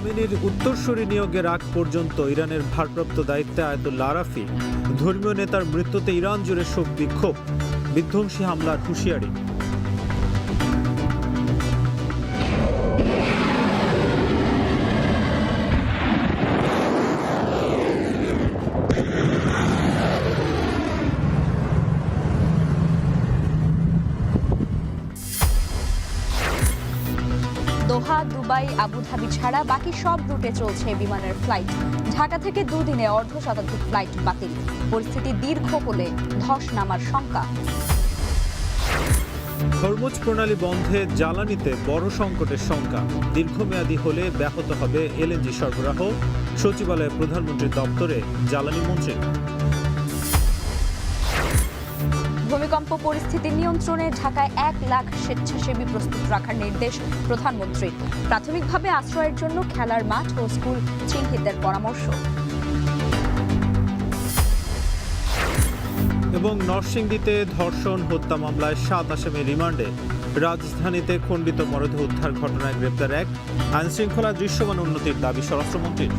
খামেনির উত্তরসূরি নিয়োগের আগ পর্যন্ত ইরানের ভারপ্রাপ্ত দায়িত্বে আয়াতুল্লাহ আরাফি। ধর্মীয় নেতার মৃত্যুতে ইরান জুড়ে শোক বিক্ষোভ, বিধ্বংসী হামলার হুঁশিয়ারি। দোহা, দুবাই, আবুধাবি ছাড়া বাকি সব রুটে চলছে বিমানের ফ্লাইট। ঢাকা থেকে দুদিনে অর্ধশতাধিক ফ্লাইট বাতিল। পরিস্থিতি দীর্ঘ হলে ধস নামার শঙ্কা। হরমুজ প্রণালী বন্ধে জ্বালানিতে বড় সংকটের শঙ্কা। দীর্ঘমেয়াদী হলে ব্যাহত হবে এলএনজি সরবরাহ। সচিবালয়ে প্রধানমন্ত্রীর দপ্তরে জ্বালানি মন্ত্রী। ভূমিকম্প পরিস্থিতি নিয়ন্ত্রণে ঢাকায় 1 লাখ স্বেচ্ছাসেবী প্রস্তুত রাখার নির্দেশ প্রধানমন্ত্রীর। প্রাথমিকভাবে আশ্রয়ের জন্য খেলার মাঠ ও স্কুল চিহ্নিতের পরামর্শ। এবং নরসিংদীতে ধর্ষণ হত্যা মামলায় 7 আসামি রিমান্ডে। রাজধানীতে খণ্ডিত মরদেহ উদ্ধার ঘটনায় গ্রেপ্তার 1। আইনশৃঙ্খলা দৃশ্যমান উন্নতির দাবি স্বরাষ্ট্রমন্ত্রীর।